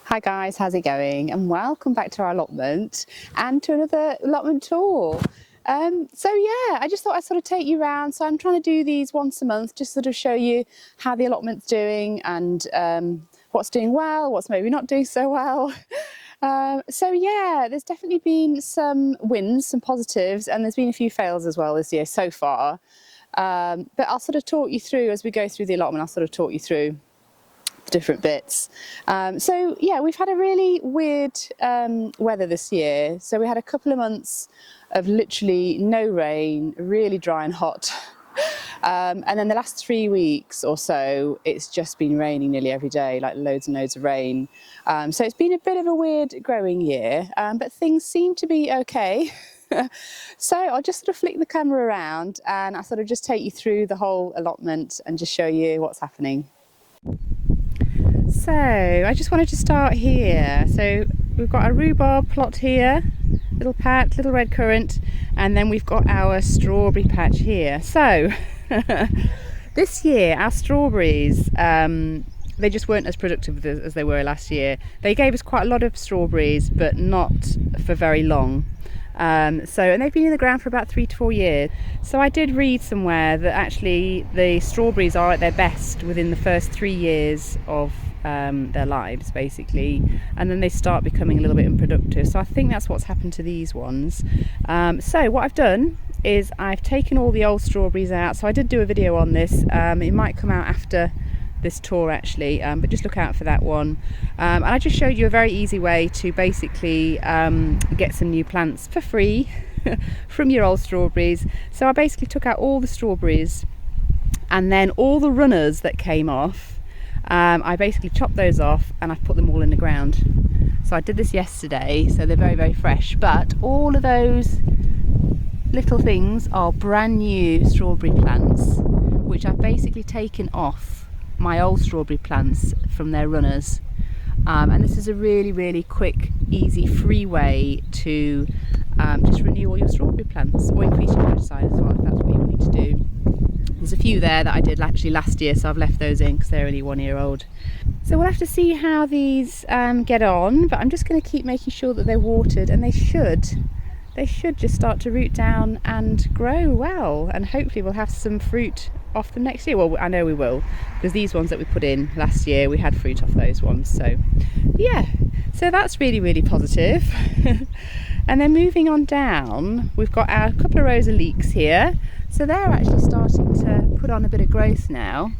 Hi guys, how's it going? And welcome back to our allotment and to another allotment tour. I just thought I'd sort of take you around. So I'm trying to do these once a month, just sort of show you how the allotment's doing and what's doing well, what's maybe not doing so well. There's definitely been some wins, some positives, and there's been a few fails as well this year so far. But I'll sort of talk you through as we go through the allotment. I'll sort of talk you through different bits. We've had a really weird weather this year. So we had a couple of months of literally no rain, really dry and hot. And then the last 3 weeks or so, it's just been raining nearly every day, like loads and loads of rain. So it's been a bit of a weird growing year, but things seem to be okay. So I'll just sort of flick the camera around and I'll sort of just take you through the whole allotment and just show you what's happening. So I just wanted to start here. So we've got a rhubarb plot here, little patch, little red currant, and then we've got our strawberry patch here. So this year our strawberries, they just weren't as productive as they were last year. They gave us quite a lot of strawberries, but not for very long. And they've been in the ground for about 3 to 4 years. So I did read somewhere that actually the strawberries are at their best within the first 3 years of their lives, basically, and then they start becoming a little bit unproductive. So I think that's what's happened to these ones. So what I've done is I've taken all the old strawberries out. So I did do a video on this. It might come out after this tour actually, but just look out for that one. And I just showed you a very easy way to basically get some new plants for free from your old strawberries. So I basically took out all the strawberries, and then all the runners that came off, I basically chopped those off and I put them all in the ground. So I did this yesterday, so they're very, very fresh, but all of those little things are brand new strawberry plants, which I've basically taken off my old strawberry plants from their runners. And this is a really, really quick, easy, free way to just renew all your strawberry plants, or increase your herbicide as well, if that's what you need to do. There's a few there that I did actually last year, so I've left those in because they're only 1 year old. So we'll have to see how these get on, but I'm just going to keep making sure that they're watered, and they should just start to root down and grow well, and hopefully we'll have some fruit off them next year. Well, I know we will, because these ones that we put in last year, we had fruit off those ones. So yeah, so that's really, really positive. And then moving on down, we've got our couple of rows of leeks here. So they're actually starting to put on a bit of growth now.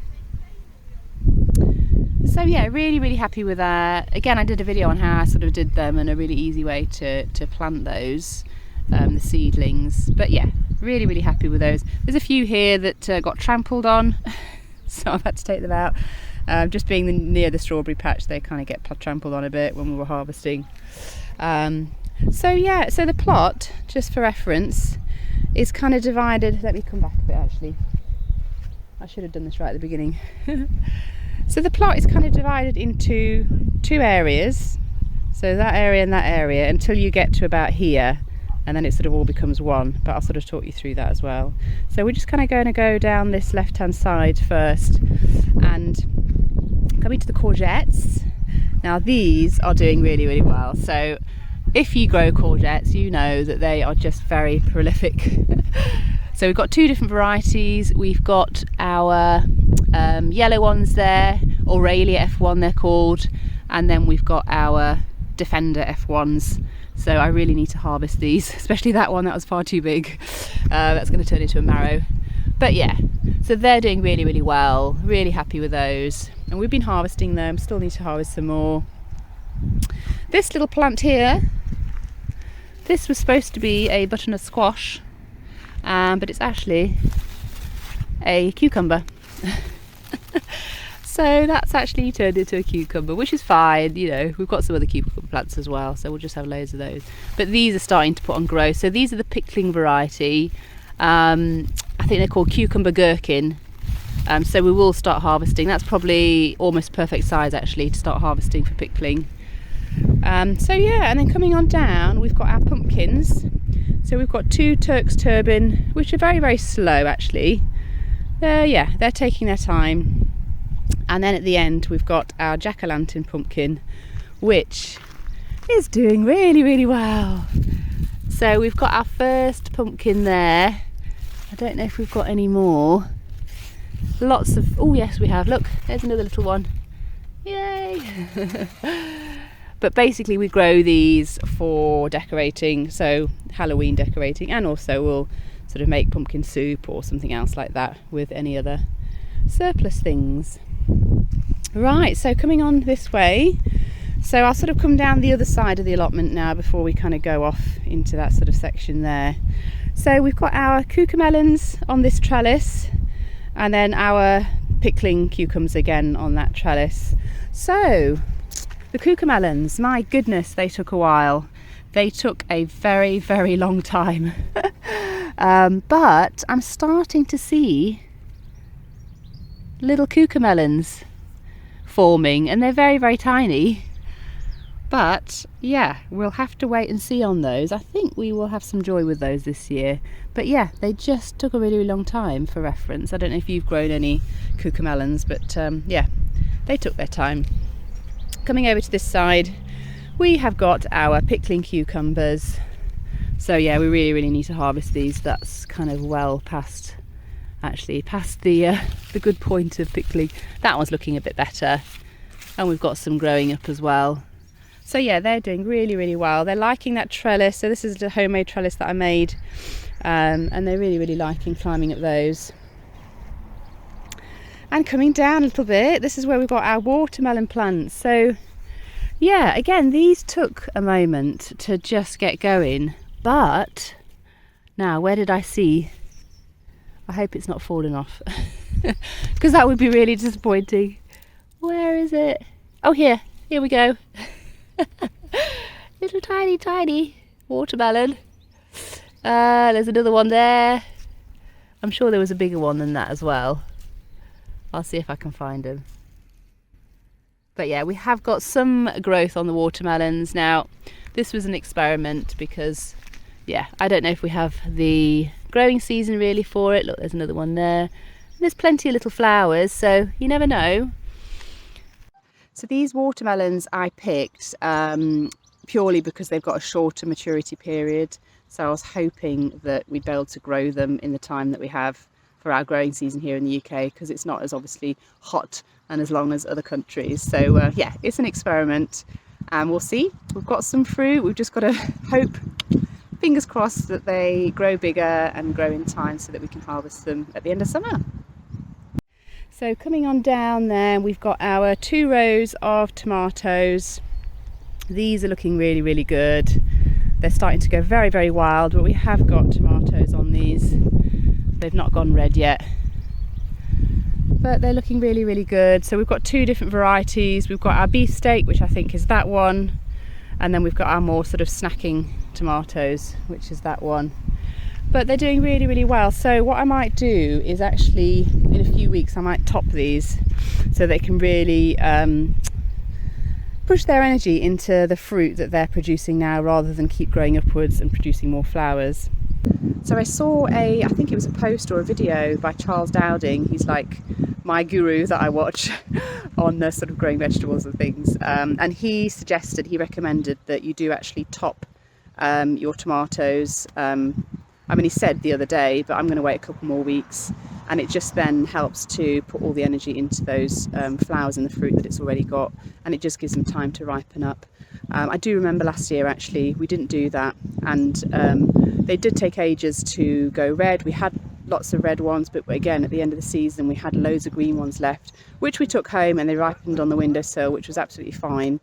So yeah, really, really happy with that. Again, I did a video on how I sort of did them and a really easy way to plant those, the seedlings. But yeah, really, really happy with those. There's a few here that got trampled on, so I've had to take them out. Just being near the strawberry patch, they kind of get trampled on a bit when we were harvesting. So the plot, just for reference, is kind of divided. Let me come back a bit actually. I should have done this right at the beginning. So the plot is kind of divided into 2 areas. So that area and that area, until you get to about here, and then it sort of all becomes one. But I'll sort of talk you through that as well. So we're just kind of going to go down this left hand side first and coming to the courgettes. Now these are doing really, really well. So if you grow courgettes, you know that they are just very prolific. So we've got 2 different varieties. We've got our yellow ones there, Aurelia F1 they're called, and then we've got our Defender F1s. So I really need to harvest these, especially that one, that was far too big. That's going to turn into a marrow. But yeah, so they're doing really, really well. Really happy with those. And we've been harvesting them, still need to harvest some more. This little plant here, this was supposed to be a butternut squash, but it's actually a cucumber. So that's actually turned into a cucumber, which is fine. You know, we've got some other cucumber plants as well, so we'll just have loads of those. But these are starting to put on growth. So these are the pickling variety. I think they're called cucumber gherkin. So we will start harvesting. That's probably almost perfect size actually to start harvesting for pickling. And then coming on down, we've got our pumpkins. So we've got 2 Turk's Turban, which are very, very slow actually. They're taking their time. And then at the end we've got our jack-o'-lantern pumpkin, which is doing really, really well. So we've got our first pumpkin there. I don't know if we've got any more. Lots of, oh yes we have, look, there's another little one. Yay! But basically we grow these for decorating, so Halloween decorating, and also we'll sort of make pumpkin soup or something else like that with any other surplus things. Right, so coming on this way, so I'll sort of come down the other side of the allotment now before we kind of go off into that sort of section there. So we've got our cucamelons on this trellis, and then our pickling cucumbers again on that trellis. So the cucamelons, my goodness, they took a while. They took a very, very long time. But I'm starting to see little cucamelons forming, and they're very, very tiny. But yeah, we'll have to wait and see on those. I think we will have some joy with those this year. But yeah, they just took a really, really long time for reference. I don't know if you've grown any cucamelons, but yeah, they took their time. Coming over to this side, we have got our pickling cucumbers. So yeah, we really, really need to harvest these. That's kind of well past, actually, past the good point of pickling. That one's looking a bit better. And we've got some growing up as well. So yeah, they're doing really, really well. They're liking that trellis. So this is the homemade trellis that I made. And they're really, really liking climbing up those. And coming down a little bit, this is where we've got our watermelon plants. So yeah, again, these took a moment to just get going. But now, where did I see? I hope it's not fallen off, because that would be really disappointing. Where is it? Oh, here we go. Little tiny watermelon. There's another one there. I'm sure there was a bigger one than that as well. I'll see if I can find them. But yeah, we have got some growth on the watermelons. Now, this was an experiment because, yeah, I don't know if we have the growing season really for it. Look, there's another one there. There's plenty of little flowers, so you never know. So these watermelons I picked purely because they've got a shorter maturity period. So I was hoping that we'd be able to grow them in the time that we have for our growing season here in the UK, because it's not as obviously hot and as long as other countries. So yeah, it's an experiment, and we'll see. We've got some fruit. We've just got to hope, fingers crossed, that they grow bigger and grow in time so that we can harvest them at the end of summer. So coming on down there, we've got our 2 rows of tomatoes. These are looking really, really good. They're starting to go very, very wild, but we have got tomatoes on these. They've not gone red yet, but they're looking really, really good. So we've got 2 different varieties. We've got our beefsteak, which I think is that one, and then we've got our more sort of snacking tomatoes, which is that one. But they're doing really, really well. So what I might do is actually, in a few weeks, I might top these so they can really push their energy into the fruit that they're producing now, rather than keep growing upwards and producing more flowers. So I saw I think it was a post or a video by Charles Dowding. He's like my guru that I watch on the sort of growing vegetables and things. And he recommended that you do actually top your tomatoes. I mean, he said the other day, but I'm going to wait a couple more weeks, and it just then helps to put all the energy into those flowers and the fruit that it's already got, and it just gives them time to ripen up. I do remember last year actually we didn't do that, and they did take ages to go red. We had lots of red ones, but again at the end of the season we had loads of green ones left, which we took home, and they ripened on the windowsill, which was absolutely fine.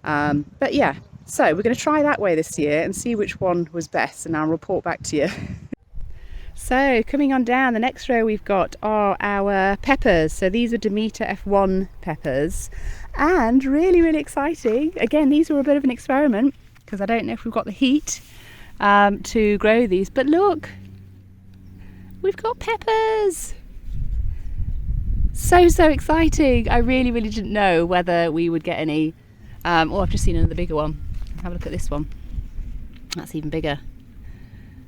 But yeah, so we're going to try that way this year and see which one was best, and I'll report back to you. So coming on down, the next row we've got are our peppers. So these are Demeter F1 peppers, and really, really exciting. Again, these were a bit of an experiment because I don't know if we've got the heat to grow these, but look, we've got peppers. So exciting. I really, really didn't know whether we would get any. Oh, I've just seen another bigger one. Have a look at this one. That's even bigger.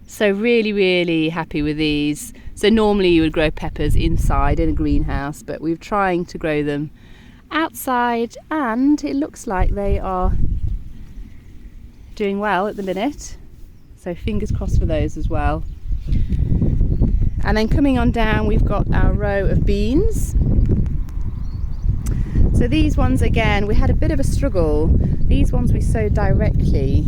So really, really happy with these. So normally you would grow peppers inside in a greenhouse, but we're trying to grow them outside, and it looks like they are doing well at the minute, so fingers crossed for those as well. And then coming on down, we've got our row of beans. So these ones, again, we had a bit of a struggle. These ones we sowed directly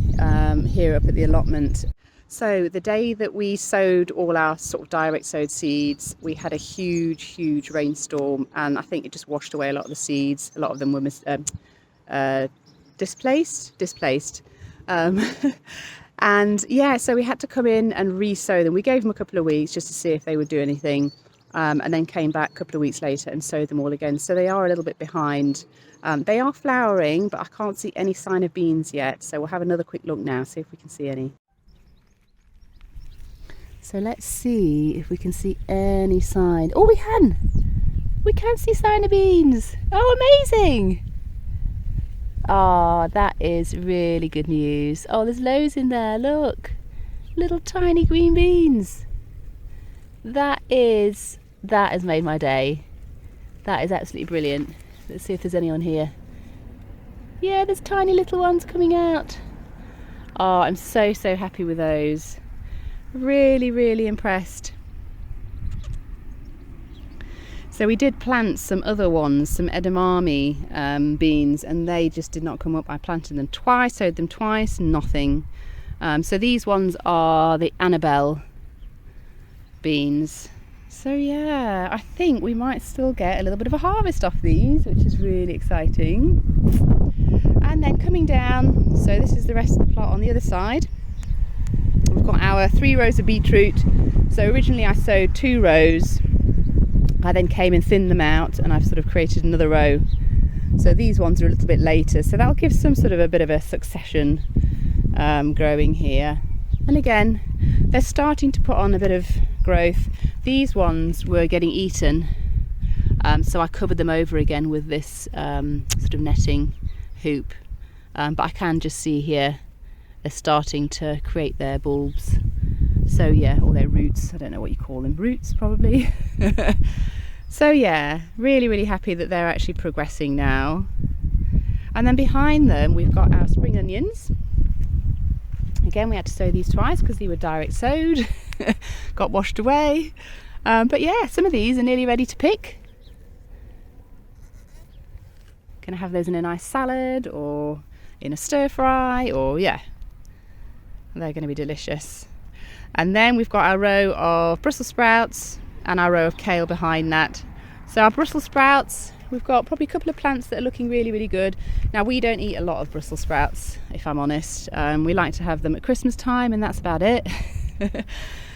here up at the allotment. So the day that we sowed all our sort of direct sowed seeds, we had a huge rainstorm, and I think it just washed away a lot of the seeds. A lot of them were displaced. And yeah, so we had to come in and re-sow them. We gave them a couple of weeks just to see if they would do anything, and then came back a couple of weeks later and sowed them all again. So they are a little bit behind. They are flowering, but I can't see any sign of beans yet. So we'll have another quick look now, see if we can see any. So let's see if we can see any sign. Oh, we can! We can see sign of beans! Oh, amazing! Oh, that is really good news. Oh, there's loads in there, look! Little tiny green beans! That has made my day. That is absolutely brilliant. Let's see if there's any on here. Yeah, there's tiny little ones coming out. Oh, I'm so happy with those. Really impressed. So we did plant some other ones, some edamame beans, and they just did not come up. I planted them twice, sowed them twice, nothing. So these ones are the Annabelle beans. So yeah, I think we might still get a little bit of a harvest off these, which is really exciting. And then coming down, so this is the rest of the plot on the other side. We've got our 3 rows of beetroot. So originally I sowed 2 rows. I then came and thinned them out, and I've sort of created another row. So these ones are a little bit later. So that'll give some sort of a bit of a succession growing here. And again, they're starting to put on a bit of growth. These ones were getting eaten. So I covered them over again with this sort of netting hoop. But I can just see here they're starting to create their bulbs. So yeah, or their roots, I don't know what you call them, roots probably. So yeah, really happy that they're actually progressing now. And then behind them we've got our spring onions. Again, we had to sow these twice because they were direct sowed. Got washed away. But yeah, some of these are nearly ready to pick. Gonna have those in a nice salad or in a stir fry, or yeah, they're going to be delicious. And then we've got our row of Brussels sprouts and our row of kale behind that. So our Brussels sprouts, we've got probably a couple of plants that are looking really good. Now we don't eat a lot of Brussels sprouts, if I'm honest. We like to have them at Christmas time, and that's about it.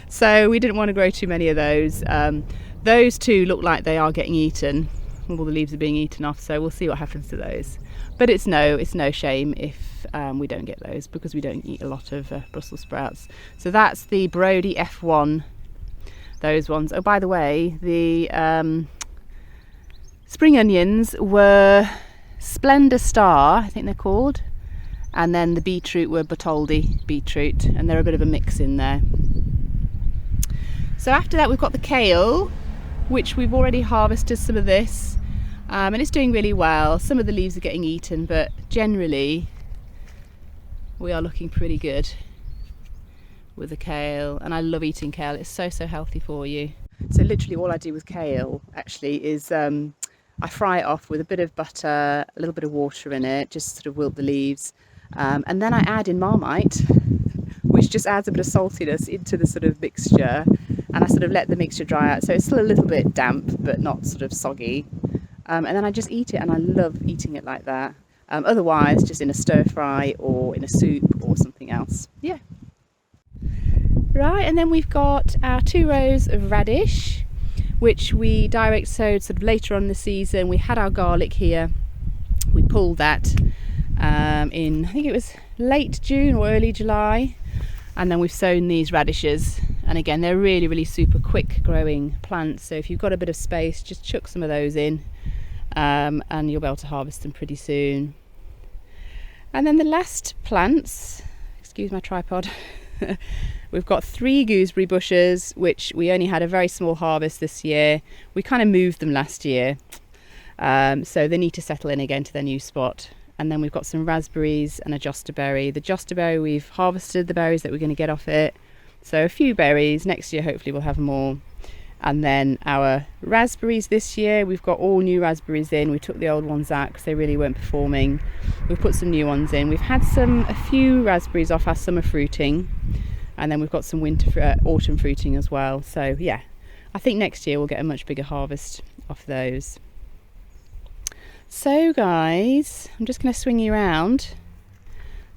So we didn't want to grow too many of those. Those 2 look like they are getting eaten. All the leaves are being eaten off, so we'll see what happens to those. But it's no shame if we don't get those, because we don't eat a lot of Brussels sprouts. So that's the Brody F1, those ones. Oh, by the way, the spring onions were Splendor Star, I think they're called, and then the beetroot were Bartholdi beetroot, and they're a bit of a mix in there. So after that we've got the kale, which we've already harvested some of this, and it's doing really well. Some of the leaves are getting eaten, but generally we are looking pretty good with the kale, and I love eating kale. It's so healthy for you. So literally all I do with kale actually is I fry it off with a bit of butter, a little bit of water in it, just sort of wilt the leaves, and then I add in Marmite, which just adds a bit of saltiness into the sort of mixture, and I sort of let the mixture dry out, so it's still a little bit damp but not sort of soggy, and then I just eat it, and I love eating it like that. Otherwise just in a stir fry or in a soup or something else. Yeah. Right, and then we've got our 2 rows of radish, which we direct sowed sort of later on in the season. We had our garlic here, we pulled that in, I think it was late June or early July, and then we've sown these radishes, and again they're really super quick growing plants, so if you've got a bit of space, just chuck some of those in, and you'll be able to harvest them pretty soon. And then the last plants, excuse my tripod, we've got 3 gooseberry bushes, which we only had a very small harvest this year. We kind of moved them last year, So they need to settle in again to their new spot. And then we've got some raspberries and a josterberry. The josterberry, we've harvested the berries that we're going to get off it. So a few berries. Next year hopefully we'll have more. And then our raspberries this year, we've got all new raspberries in. We took the old ones out because they really weren't performing. We've put some new ones in. We've had a few raspberries off our summer fruiting, and then we've got some autumn fruiting as well. So yeah, I think next year we'll get a much bigger harvest off those. So guys, I'm just going to swing you around.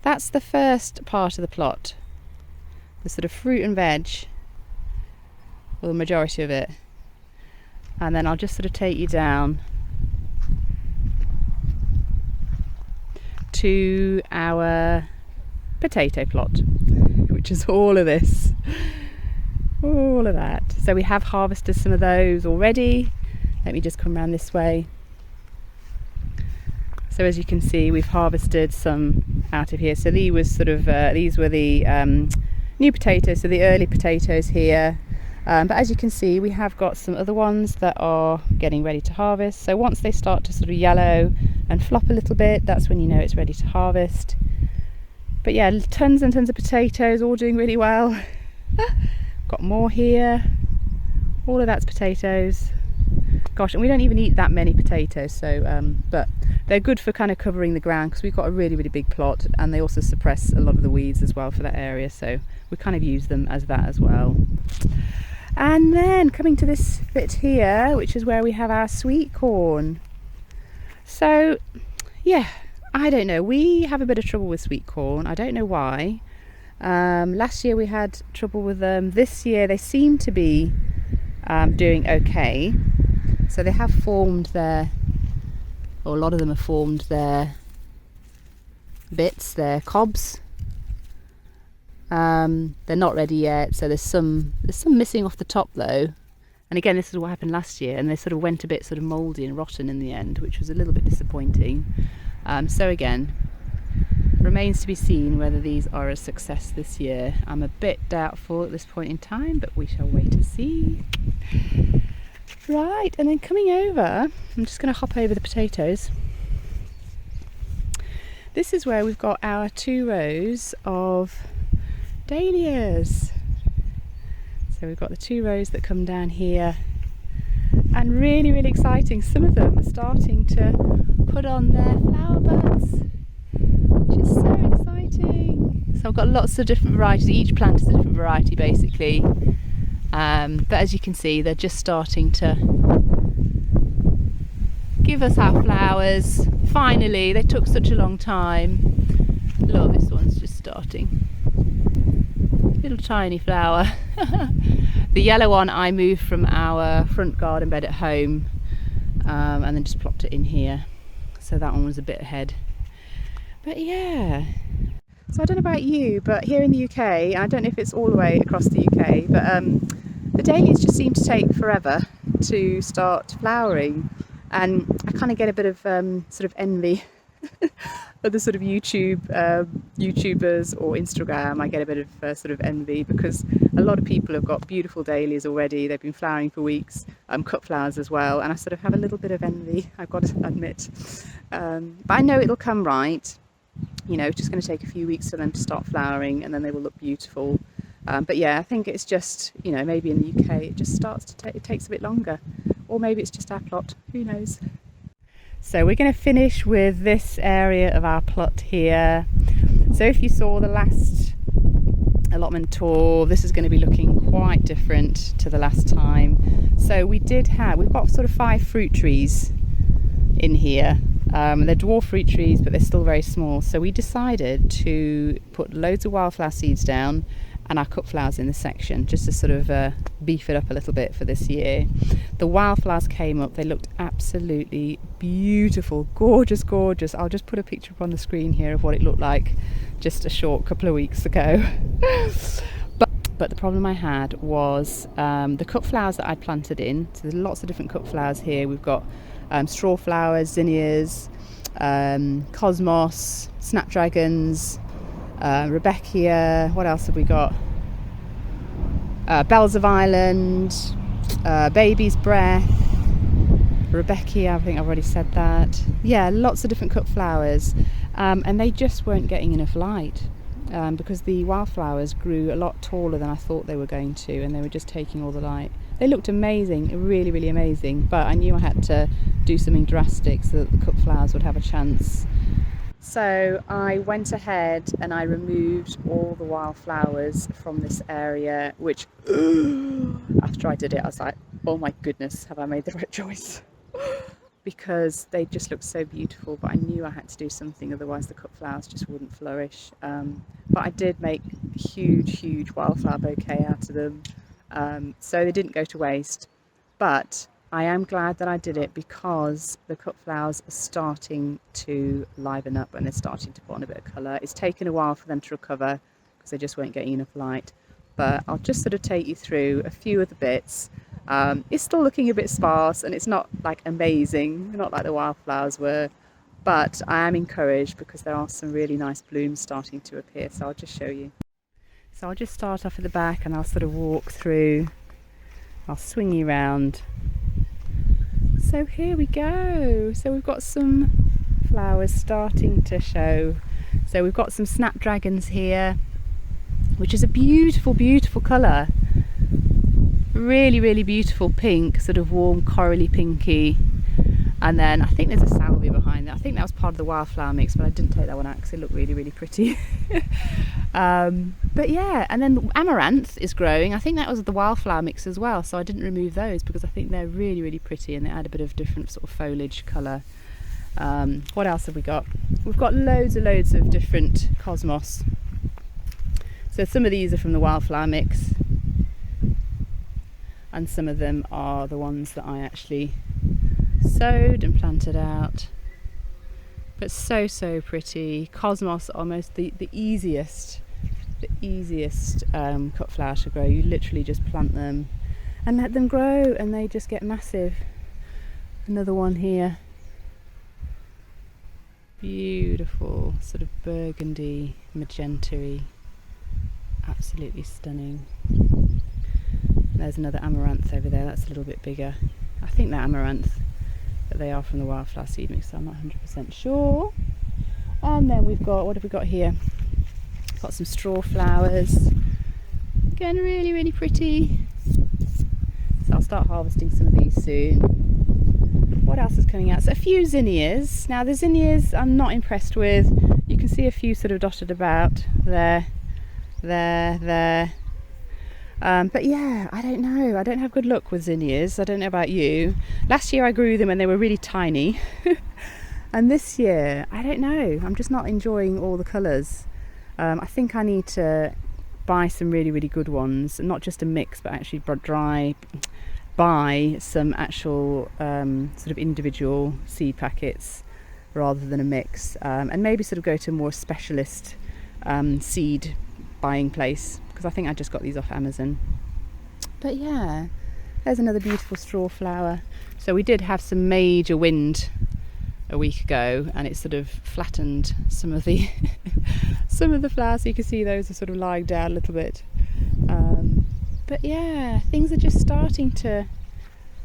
That's the first part of the plot, the sort of fruit and veg. Well, the majority of it. And then I'll just sort of take you down to our potato plot, which is all of this, all of that. So we have harvested some of those already. Let me just come around this way. So as you can see, we've harvested some out of here. So these were the new potatoes, so the early potatoes here. But as you can see, we have got some other ones that are getting ready to harvest. So once they start to sort of yellow and flop a little bit, that's when you know it's ready to harvest. But yeah, tons and tons of potatoes, all doing really well. Got more here. All of that's potatoes. Gosh, and we don't even eat that many potatoes, so but they're good for kind of covering the ground because we've got a really, really big plot, and they also suppress a lot of the weeds as well for that area, so we kind of use them as that as well. And then coming to this bit here, which is where we have our sweet corn. So yeah, I don't know, we have a bit of trouble with sweet corn. I don't know why. Last year we had trouble with them. This year they seem to be doing okay. So they have formed their, or a lot of them have formed their bits, their cobs. They're not ready yet, so there's some missing off the top though. And again, this is what happened last year, and they sort of went a bit sort of mouldy and rotten in the end, which was a little bit disappointing. So again, remains to be seen whether these are a success this year. I'm a bit doubtful at this point in time, but we shall wait and see. Right, and then coming over, I'm just going to hop over the potatoes. This is where we've got our 2 rows of dahlias. So we've got the 2 rows that come down here, and really, really exciting. Some of them are starting to put on their flower buds, which is so exciting. So I've got lots of different varieties. Each plant is a different variety basically. But as you can see, they're just starting to give us our flowers. Finally, they took such a long time. Look, this one's just starting. Little tiny flower. The yellow one I moved from our front garden bed at home, and then just plopped it in here. So that one was a bit ahead. But yeah. So I don't know about you, but here in the UK, I don't know if it's all the way across the UK, but the dahlias just seem to take forever to start flowering, and I kind of get a bit of sort of envy of the sort of YouTubers or Instagram. I get a bit of sort of envy because a lot of people have got beautiful dahlias already. They've been flowering for weeks, cut flowers as well, and I sort of have a little bit of envy, I've got to admit. But I know it'll come right. You know, it's just going to take a few weeks for them to start flowering, and then they will look beautiful. But yeah, I think it's just, you know, maybe in the UK it just starts to it takes a bit longer, or maybe it's just our plot, who knows. So we're going to finish with this area of our plot here. So if you saw the last allotment tour, this is going to be looking quite different to the last time. So we've got sort of 5 fruit trees in here. They're dwarf fruit trees, but they're still very small. So we decided to put loads of wildflower seeds down and our cut flowers in this section, just to sort of beef it up a little bit for this year. The wildflowers came up, they looked absolutely beautiful, gorgeous, gorgeous. I'll just put a picture up on the screen here of what it looked like just a short couple of weeks ago. But the problem I had was the cut flowers that I'd planted in. So there's lots of different cut flowers here. We've got straw flowers, zinnias, cosmos, snapdragons, Rebecca, what else have we got? Bells of Ireland, Baby's Breath, Rebecca, I think I've already said that. Yeah, lots of different cut flowers, and they just weren't getting enough light because the wildflowers grew a lot taller than I thought they were going to, and they were just taking all the light. They looked amazing, really, really amazing, but I knew I had to do something drastic so that the cut flowers would have a chance. So I went ahead and I removed all the wildflowers from this area, which after I did it I was like, oh my goodness, have I made the right choice? Because they just looked so beautiful, but I knew I had to do something, otherwise the cut flowers just wouldn't flourish. But I did make a huge wildflower bouquet out of them, so they didn't go to waste. But I am glad that I did it because the cut flowers are starting to liven up and they're starting to put on a bit of colour. It's taken a while for them to recover because they just weren't getting enough light, but I'll just sort of take you through a few of the bits. It's still looking a bit sparse and it's not like amazing, not like the wildflowers were, but I am encouraged because there are some really nice blooms starting to appear, so I'll just show you. So I'll just start off at the back and I'll sort of walk through, I'll swing you around. So here we go. So we've got some flowers starting to show. So we've got some snapdragons here, which is a beautiful colour. Really beautiful pink, sort of warm corally pinky. And then I think there's a salvia behind there. I think that was part of the wildflower mix, but I didn't take that one out because it looked really pretty. But yeah, and then amaranth is growing. I think that was the wildflower mix as well, so I didn't remove those because I think they're really pretty and they add a bit of different sort of foliage colour. What else have we got? We've got loads of different cosmos. So some of these are from the wildflower mix, and some of them are the ones that I actually sowed and planted out. But so pretty. Cosmos are almost the easiest cut flower to grow. You literally just plant them and let them grow and they just get massive. Another one here, beautiful, sort of burgundy, magenta-y, absolutely stunning. There's another amaranth over there, that's a little bit bigger. I think they're amaranth, but they are from the wildflower seed mix, so I'm not 100% sure. And then we've got, what have we got here? Got some straw flowers. Again, really pretty. So I'll start harvesting some of these soon. What else is coming out? So a few zinnias. Now the zinnias I'm not impressed with. You can see a few sort of dotted about there. But yeah, I don't know. I don't have good luck with zinnias. I don't know about you. Last year I grew them and they were really tiny. And this year, I don't know. I'm just not enjoying all the colours. I think I need to buy some really good ones. Not just a mix, but actually buy some actual sort of individual seed packets rather than a mix. And maybe sort of go to a more specialist seed buying place, because I think I just got these off Amazon. But yeah, there's another beautiful straw flower. So we did have some major wind a week ago and it sort of flattened some of the some of the flowers, so you can see those are sort of lying down a little bit. But yeah, things are just starting to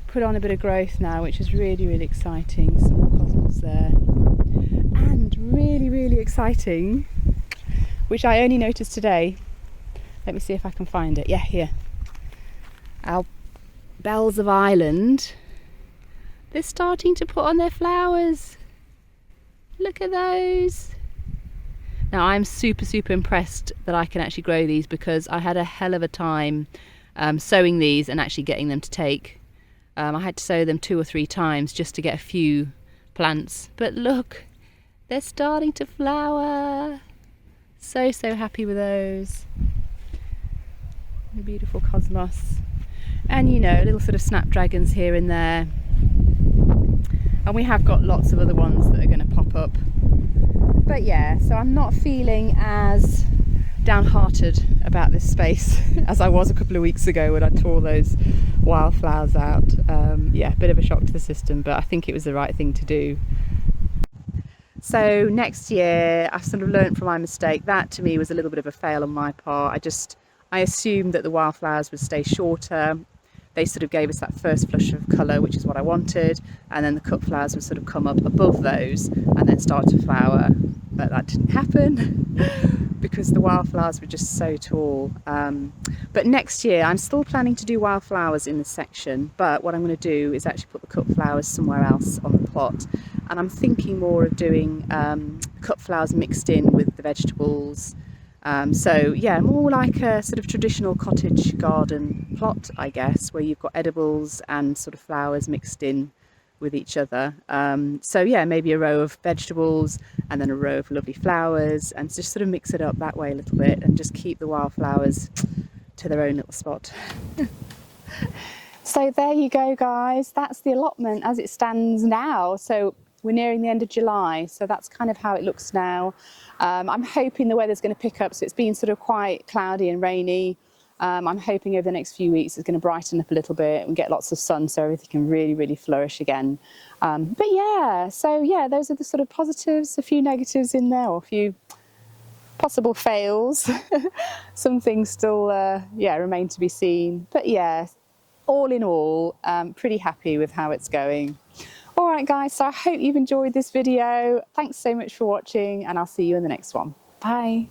put on a bit of growth now, which is really exciting. Some more cosmos there, and really exciting, which I only noticed today. Let me see if I can find it. Yeah, here. Our bells of Ireland. They're starting to put on their flowers. Look at those. Now I'm super impressed that I can actually grow these, because I had a hell of a time sowing these and actually getting them to take. I had to sow them 2 or 3 times just to get a few plants. But look, they're starting to flower. So happy with those. The beautiful cosmos. And you know, little sort of snapdragons here and there. And we have got lots of other ones that are going to pop up. But yeah, so I'm not feeling as downhearted about this space as I was a couple of weeks ago when I tore those wildflowers out. Yeah, a bit of a shock to the system, but I think it was the right thing to do. So next year, I've sort of learnt from my mistake. That to me was a little bit of a fail on my part. I assumed that the wildflowers would stay shorter, they sort of gave us that first flush of colour, which is what I wanted, and then the cut flowers would sort of come up above those and then start to flower, but that didn't happen because the wildflowers were just so tall. But next year I'm still planning to do wildflowers in this section, but what I'm going to do is actually put the cut flowers somewhere else on the plot, and I'm thinking more of doing cut flowers mixed in with the vegetables. So yeah, more like a sort of traditional cottage garden plot, I guess, where you've got edibles and sort of flowers mixed in with each other. So yeah, maybe a row of vegetables and then a row of lovely flowers, and just sort of mix it up that way a little bit and just keep the wildflowers to their own little spot. So there you go, guys, that's the allotment as it stands now. So we're nearing the end of July, so that's kind of how it looks now. I'm hoping the weather's going to pick up, so it's been sort of quite cloudy and rainy. I'm hoping over the next few weeks it's going to brighten up a little bit and get lots of sun so everything can really flourish again. But yeah, so yeah, those are the sort of positives, a few negatives in there, or a few possible fails. Some things still yeah, remain to be seen, but yeah, all in all, pretty happy with how it's going. All right guys, so I hope you've enjoyed this video. Thanks so much for watching, and I'll see you in the next one. Bye.